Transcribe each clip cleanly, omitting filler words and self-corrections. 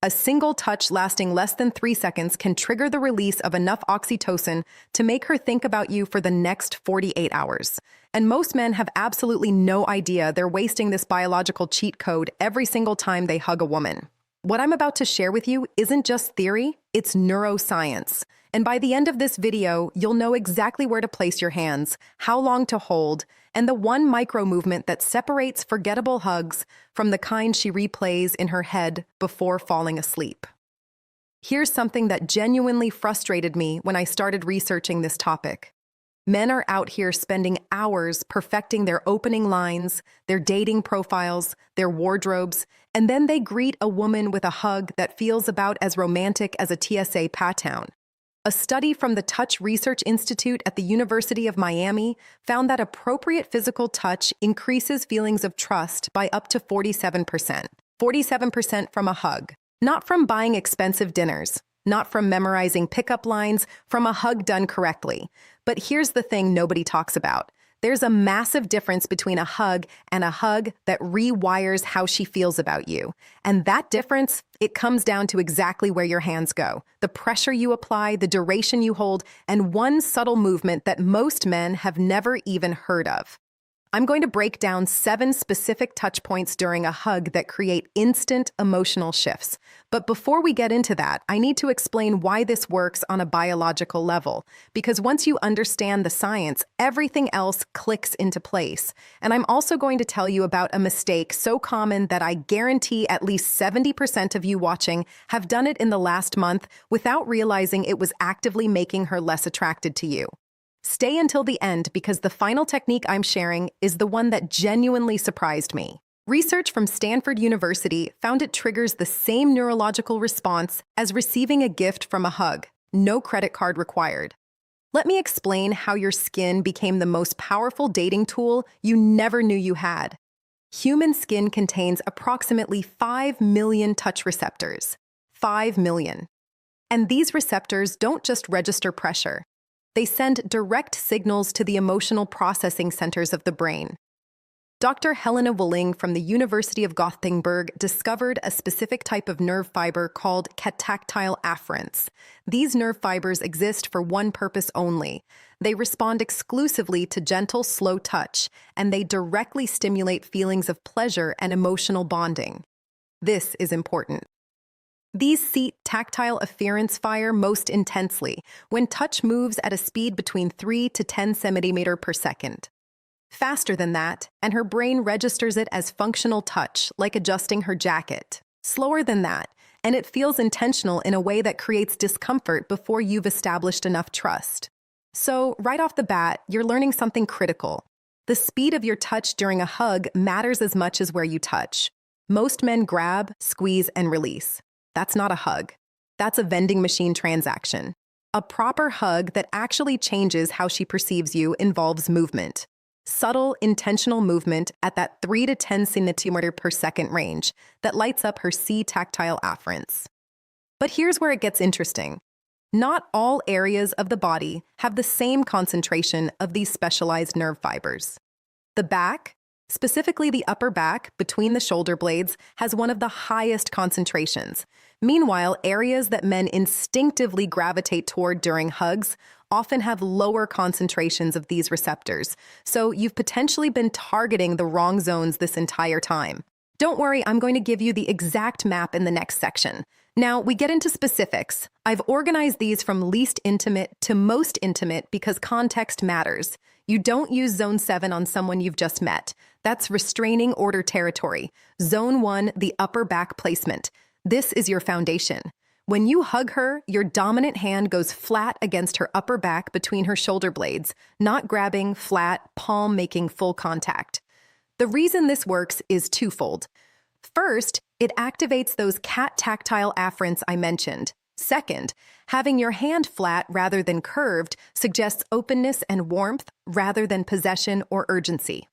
A single touch lasting less than 3 seconds can trigger the release of enough oxytocin to make her think about you for the next 48 hours. And most men have absolutely no idea they're wasting this biological cheat code every single time they hug a woman. What I'm about to share with you isn't just theory, it's neuroscience. And by the end of this video, you'll know exactly where to place your hands, how long to hold, and the one micro movement that separates forgettable hugs from the kind she replays in her head before falling asleep. Here's something that genuinely frustrated me when I started researching this topic. Men are out here spending hours perfecting their opening lines, their dating profiles, their wardrobes, and then they greet a woman with a hug that feels about as romantic as a TSA pat-down. A study from the Touch Research Institute at the University of Miami found that appropriate physical touch increases feelings of trust by up to 47%. 47% from a hug, not from buying expensive dinners, not from memorizing pickup lines, from a hug done correctly. But here's the thing nobody talks about. There's a massive difference between a hug and a hug that rewires how she feels about you. And that difference, it comes down to exactly where your hands go, the pressure you apply, the duration you hold, and one subtle movement that most men have never even heard of. I'm going to break down 7 specific touch points during a hug that create instant emotional shifts. But before we get into that, I need to explain why this works on a biological level. Because once you understand the science, everything else clicks into place. And I'm also going to tell you about a mistake so common that I guarantee at least 70% of you watching have done it in the last month without realizing it was actively making her less attracted to you. Stay until the end because the final technique I'm sharing is the one that genuinely surprised me. Research from Stanford University found it triggers the same neurological response as receiving a gift from a hug, no credit card required. Let me explain how your skin became the most powerful dating tool you never knew you had. Human skin contains approximately 5 million touch receptors. 5 million. And these receptors don't just register pressure. They send direct signals to the emotional processing centers of the brain. Dr. Helena Willing from the University of Gothenburg discovered a specific type of nerve fiber called catactile afferents. These nerve fibers exist for one purpose only. They respond exclusively to gentle, slow touch, and they directly stimulate feelings of pleasure and emotional bonding. This is important. These seat tactile afferents fire most intensely when touch moves at a speed between 3 to 10 centimeters per second. Faster than that, and her brain registers it as functional touch, like adjusting her jacket. Slower than that, and it feels intentional in a way that creates discomfort before you've established enough trust. So, right off the bat, you're learning something critical. The speed of your touch during a hug matters as much as where you touch. Most men grab, squeeze, and release. That's not a hug. That's a vending machine transaction. A proper hug that actually changes how she perceives you involves movement. Subtle, intentional movement at that 3 to 10 centimeters per second range that lights up her C tactile afferents. But here's where it gets interesting. Not all areas of the body have the same concentration of these specialized nerve fibers. The back, specifically the upper back between the shoulder blades, has one of the highest concentrations. Meanwhile, areas that men instinctively gravitate toward during hugs often have lower concentrations of these receptors, so you've potentially been targeting the wrong zones this entire time. Don't worry, I'm going to give you the exact map in the next section. Now, we get into specifics. I've organized these from least intimate to most intimate because context matters. You don't use Zone 7 on someone you've just met. That's restraining order territory. Zone 1, the upper back placement. This is your foundation. When you hug her, your dominant hand goes flat against her upper back between her shoulder blades, not grabbing, flat, palm making full contact. The reason this works is twofold. First, it activates those cat tactile afferents I mentioned. Second, having your hand flat rather than curved suggests openness and warmth rather than possession or urgency.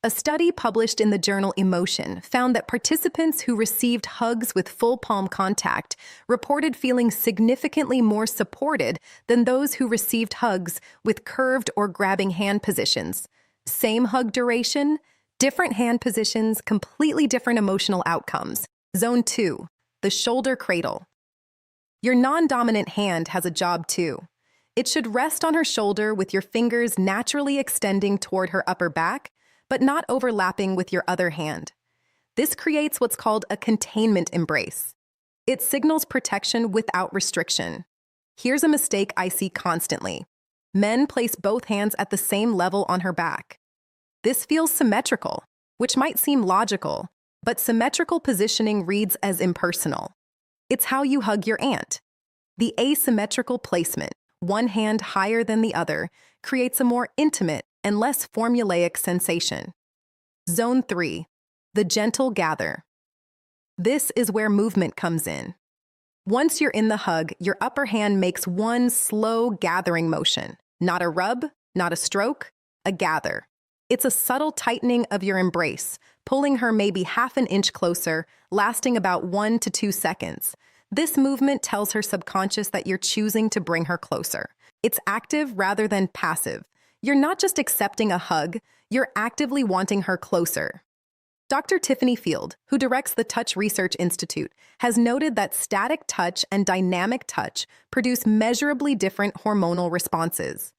A study published in the journal Emotion found that participants who received hugs with full palm contact reported feeling significantly more supported than those who received hugs with curved or grabbing hand positions. Same hug duration, different hand positions, completely different emotional outcomes. Zone 2, the shoulder cradle. Your non-dominant hand has a job too. It should rest on her shoulder with your fingers naturally extending toward her upper back, but not overlapping with your other hand. This creates what's called a containment embrace. It signals protection without restriction. Here's a mistake I see constantly. Men place both hands at the same level on her back. This feels symmetrical, which might seem logical, but symmetrical positioning reads as impersonal. It's how you hug your aunt. The asymmetrical placement, one hand higher than the other, creates a more intimate and less formulaic sensation. Zone 3, the gentle gather. This is where movement comes in. Once you're in the hug, your upper hand makes one slow gathering motion. Not a rub, not a stroke, a gather. It's a subtle tightening of your embrace, pulling her maybe half an inch closer, lasting about 1 to 2 seconds. This movement tells her subconscious that you're choosing to bring her closer. It's active rather than passive. You're not just accepting a hug, you're actively wanting her closer. Dr. Tiffany Field, who directs the Touch Research Institute, has noted that static touch and dynamic touch produce measurably different hormonal responses.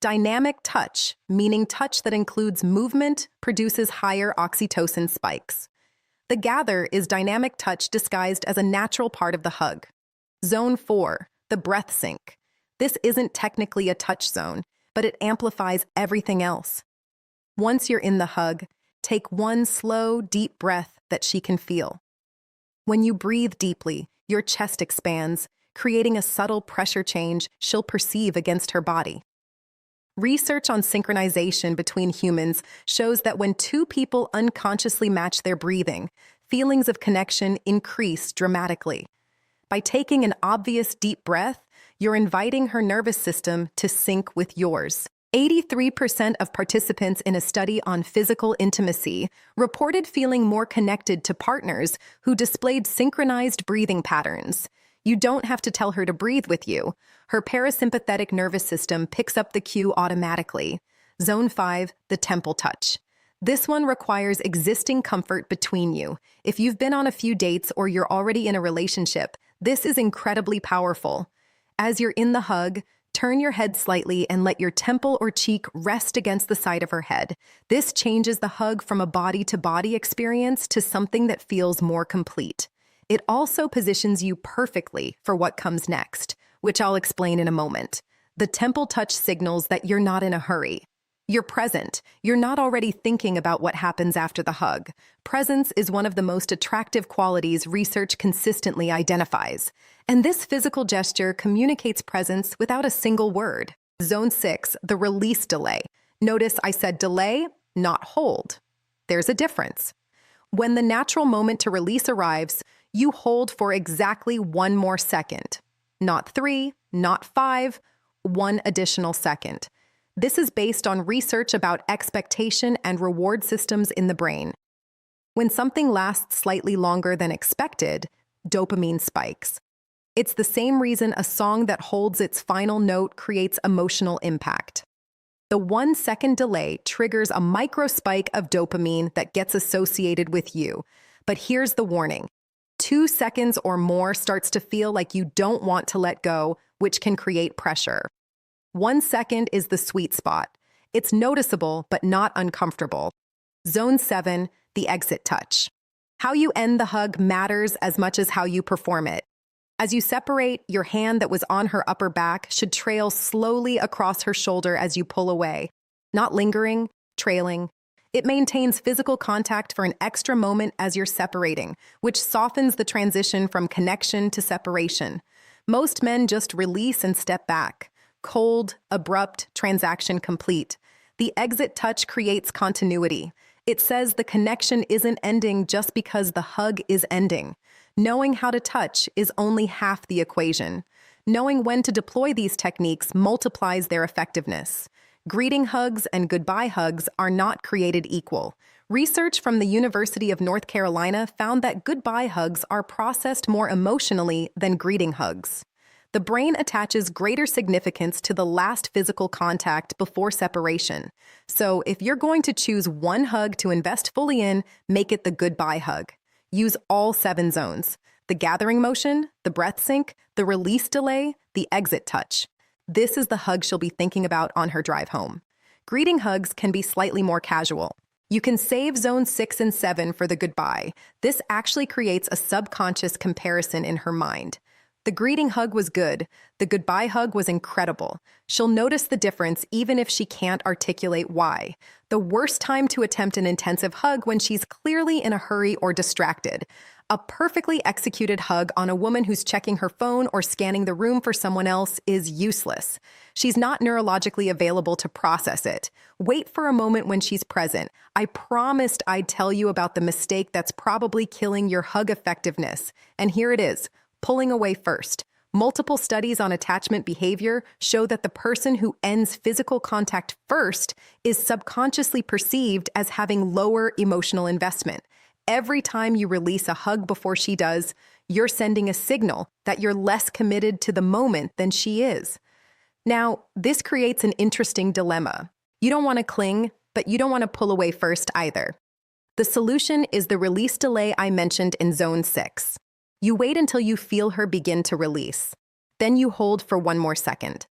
Dynamic touch, meaning touch that includes movement, produces higher oxytocin spikes. The gather is dynamic touch disguised as a natural part of the hug. Zone 4, the breath sync. This isn't technically a touch zone, but it amplifies everything else. Once you're in the hug, take one slow, deep breath that she can feel. When you breathe deeply, your chest expands, creating a subtle pressure change she'll perceive against her body. Research on synchronization between humans shows that when two people unconsciously match their breathing, feelings of connection increase dramatically. By taking an obvious deep breath, you're inviting her nervous system to sync with yours. 83% of participants in a study on physical intimacy reported feeling more connected to partners who displayed synchronized breathing patterns. You don't have to tell her to breathe with you. Her parasympathetic nervous system picks up the cue automatically. Zone 5, the temple touch. This one requires existing comfort between you. If you've been on a few dates or you're already in a relationship, this is incredibly powerful. As you're in the hug, turn your head slightly and let your temple or cheek rest against the side of her head. This changes the hug from a body-to-body experience to something that feels more complete. It also positions you perfectly for what comes next, which I'll explain in a moment. The temple touch signals that you're not in a hurry. You're present. You're not already thinking about what happens after the hug. Presence is one of the most attractive qualities research consistently identifies. And this physical gesture communicates presence without a single word. Zone 6, the release delay. Notice I said delay, not hold. There's a difference. When the natural moment to release arrives, you hold for exactly 1 more second. Not 3, not 5, 1 additional second. This is based on research about expectation and reward systems in the brain. When something lasts slightly longer than expected, dopamine spikes. It's the same reason a song that holds its final note creates emotional impact. The 1 second delay triggers a micro spike of dopamine that gets associated with you. But here's the warning. 2 seconds or more starts to feel like you don't want to let go, which can create pressure. 1 second is the sweet spot. It's noticeable, but not uncomfortable. Zone 7, the exit touch. How you end the hug matters as much as how you perform it. As you separate, your hand that was on her upper back should trail slowly across her shoulder as you pull away. Not lingering, trailing. It maintains physical contact for an extra moment as you're separating, which softens the transition from connection to separation. Most men just release and step back. Cold, abrupt, transaction complete. The exit touch creates continuity. It says the connection isn't ending just because the hug is ending. Knowing how to touch is only half the equation. Knowing when to deploy these techniques multiplies their effectiveness. Greeting hugs and goodbye hugs are not created equal. Research from the University of North Carolina found that goodbye hugs are processed more emotionally than greeting hugs. The brain attaches greater significance to the last physical contact before separation. So if you're going to choose one hug to invest fully in, make it the goodbye hug. Use all 7 zones. the gathering motion, the breath sync, the release delay, the exit touch. This is the hug she'll be thinking about on her drive home. Greeting hugs can be slightly more casual. You can save zones 6 and 7 for the goodbye. This actually creates a subconscious comparison in her mind. The greeting hug was good. The goodbye hug was incredible. She'll notice the difference even if she can't articulate why. The worst time to attempt an intensive hug when she's clearly in a hurry or distracted. A perfectly executed hug on a woman who's checking her phone or scanning the room for someone else is useless. She's not neurologically available to process it. Wait for a moment when she's present. I promised I'd tell you about the mistake that's probably killing your hug effectiveness. And here it is. Pulling away first. Multiple studies on attachment behavior show that the person who ends physical contact first is subconsciously perceived as having lower emotional investment. Every time you release a hug before she does, you're sending a signal that you're less committed to the moment than she is. Now, this creates an interesting dilemma. You don't want to cling, but you don't want to pull away first either. The solution is the release delay I mentioned in zone 6. You wait until you feel her begin to release. Then you hold for one more second.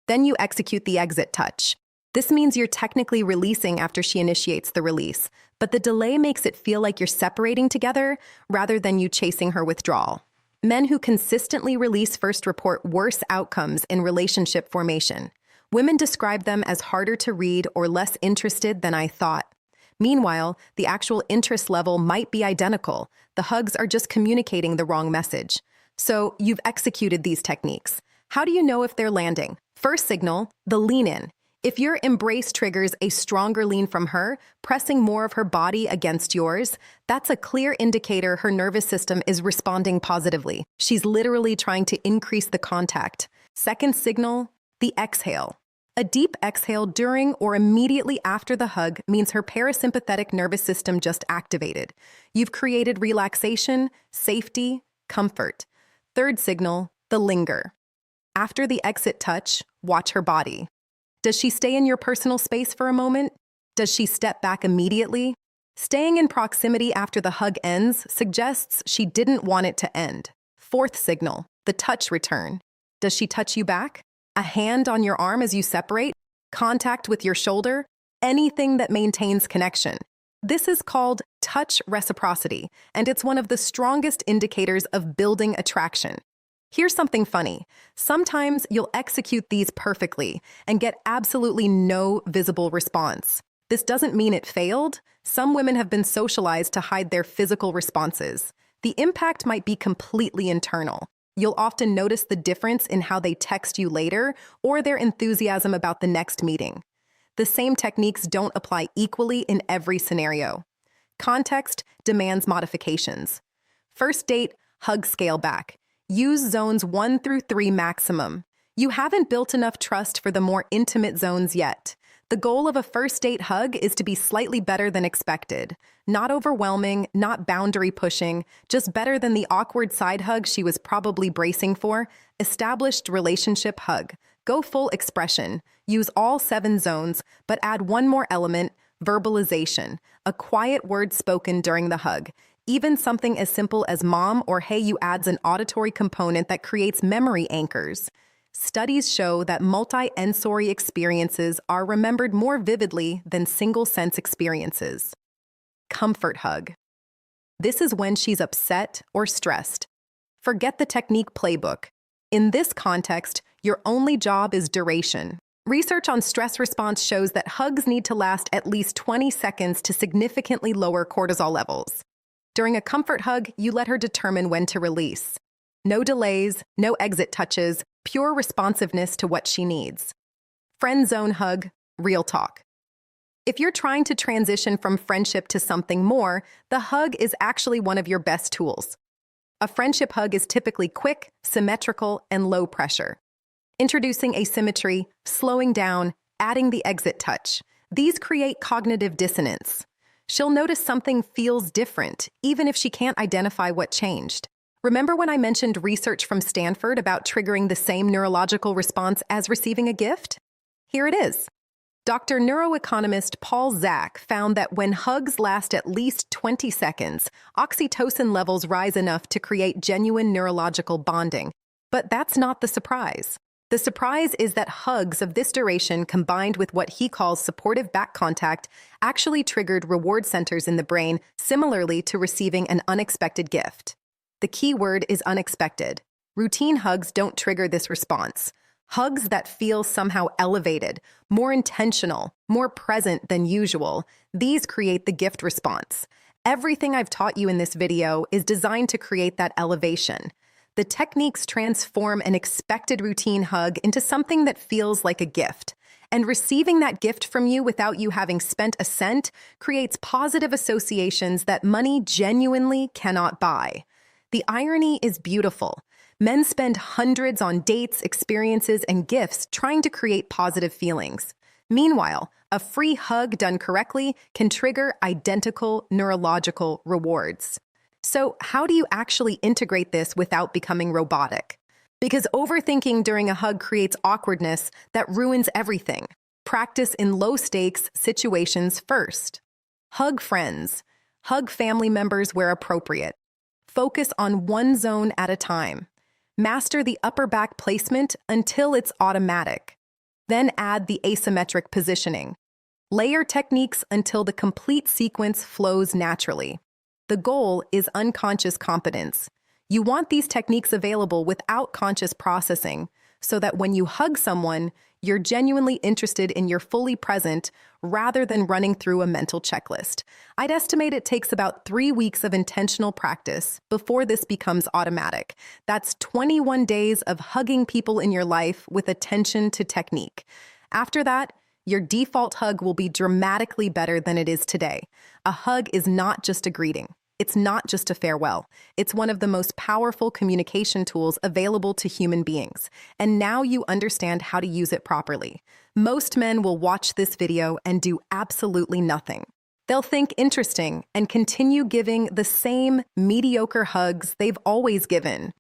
Then you execute the exit touch. This means you're technically releasing after she initiates the release, but the delay makes it feel like you're separating together rather than you chasing her withdrawal. Men who consistently release first report worse outcomes in relationship formation. Women describe them as harder to read or less interested than I thought. Meanwhile, the actual interest level might be identical. The hugs are just communicating the wrong message. So you've executed these techniques. How do you know if they're landing? First signal, the lean in. If your embrace triggers a stronger lean from her, pressing more of her body against yours, that's a clear indicator her nervous system is responding positively. She's literally trying to increase the contact. Second signal, the exhale. A deep exhale during or immediately after the hug means her parasympathetic nervous system just activated. You've created relaxation, safety, comfort. Third signal, the linger. After the exit touch, watch her body. Does she stay in your personal space for a moment? Does she step back immediately? Staying in proximity after the hug ends suggests she didn't want it to end. Fourth signal, the touch return. Does she touch you back? A hand on your arm as you separate? Contact with your shoulder? Anything that maintains connection. This is called touch reciprocity, and it's one of the strongest indicators of building attraction. Here's something funny. Sometimes you'll execute these perfectly and get absolutely no visible response. This doesn't mean it failed. Some women have been socialized to hide their physical responses. The impact might be completely internal. You'll often notice the difference in how they text you later or their enthusiasm about the next meeting. The same techniques don't apply equally in every scenario. Context demands modifications. First date, hug scale back. Use zones 1 through 3 maximum. You haven't built enough trust for the more intimate zones yet. The goal of a first date hug is to be slightly better than expected. Not overwhelming, not boundary pushing, just better than the awkward side hug she was probably bracing for. Established relationship hug. Go full expression. Use all 7 zones, but add one more element, verbalization. A quiet word spoken during the hug. Even something as simple as mom or hey you adds an auditory component that creates memory anchors. Studies show that multi-sensory experiences are remembered more vividly than single-sense experiences. Comfort hug. This is when she's upset or stressed. Forget the technique playbook. In this context, your only job is duration. Research on stress response shows that hugs need to last at least 20 seconds to significantly lower cortisol levels. During a comfort hug, you let her determine when to release. No delays, no exit touches, pure responsiveness to what she needs. Friend zone hug, real talk. If you're trying to transition from friendship to something more, the hug is actually one of your best tools. A friendship hug is typically quick, symmetrical, and low pressure. Introducing asymmetry, slowing down, adding the exit touch. These create cognitive dissonance. She'll notice something feels different, even if she can't identify what changed. Remember when I mentioned research from Stanford about triggering the same neurological response as receiving a gift? Here it is. Dr. neuroeconomist Paul Zak found that when hugs last at least 20 seconds, oxytocin levels rise enough to create genuine neurological bonding. But that's not the surprise. The surprise is that hugs of this duration combined with what he calls supportive back contact actually triggered reward centers in the brain similarly to receiving an unexpected gift. The key word is unexpected. Routine hugs don't trigger this response. Hugs that feel somehow elevated, more intentional, more present than usual, these create the gift response. Everything I've taught you in this video is designed to create that elevation. The techniques transform an expected routine hug into something that feels like a gift. And receiving that gift from you without you having spent a cent creates positive associations that money genuinely cannot buy. The irony is beautiful. Men spend hundreds on dates, experiences, and gifts trying to create positive feelings. Meanwhile, a free hug done correctly can trigger identical neurological rewards. So, how do you actually integrate this without becoming robotic? Because overthinking during a hug creates awkwardness that ruins everything. Practice in low-stakes situations first. Hug friends. Hug family members where appropriate. Focus on one zone at a time. Master the upper back placement until it's automatic. Then add the asymmetric positioning. Layer techniques until the complete sequence flows naturally. The goal is unconscious competence. You want these techniques available without conscious processing, so that when you hug someone, you're genuinely interested in your fully present rather than running through a mental checklist. I'd estimate it takes about 3 weeks of intentional practice before this becomes automatic. That's 21 days of hugging people in your life with attention to technique. After that, your default hug will be dramatically better than it is today. A hug is not just a greeting. It's not just a farewell. It's one of the most powerful communication tools available to human beings. And now you understand how to use it properly. Most men will watch this video and do absolutely nothing. They'll think interesting and continue giving the same mediocre hugs they've always given.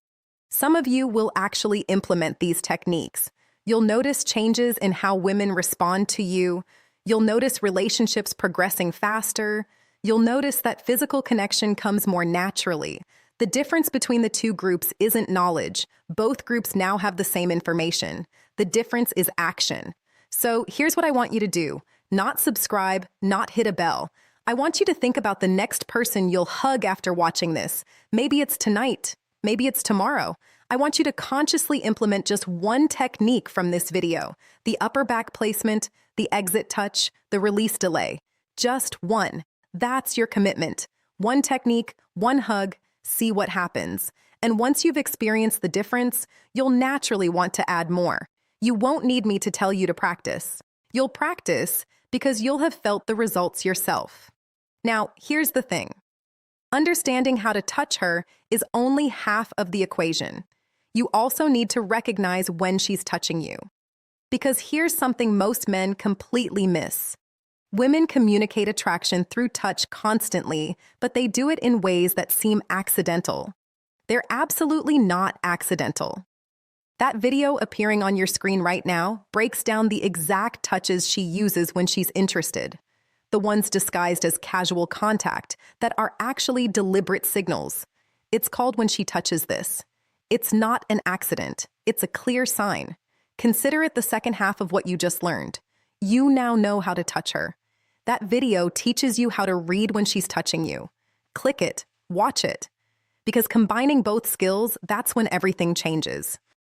Some of you will actually implement these techniques. You'll notice changes in how women respond to you. You'll notice relationships progressing faster. You'll notice that physical connection comes more naturally. The difference between the two groups isn't knowledge. Both groups now have the same information. The difference is action. So here's what I want you to do. Not subscribe, not hit a bell. I want you to think about the next person you'll hug after watching this. Maybe it's tonight. Maybe it's tomorrow. I want you to consciously implement just one technique from this video. The upper back placement, the exit touch, the release delay. Just one. That's your commitment. One technique, one hug, see what happens. And once you've experienced the difference, you'll naturally want to add more. You won't need me to tell you to practice. You'll practice because you'll have felt the results yourself. Now, here's the thing. Understanding how to touch her is only half of the equation. You also need to recognize when she's touching you. Because here's something most men completely miss. Women communicate attraction through touch constantly, but they do it in ways that seem accidental. They're absolutely not accidental. That video appearing on your screen right now breaks down the exact touches she uses when she's interested. The ones disguised as casual contact that are actually deliberate signals. It's called when she touches this. It's not an accident. It's a clear sign. Consider it the second half of what you just learned. You now know how to touch her. That video teaches you how to read when she's touching you. Click it, watch it. Because combining both skills, that's when everything changes.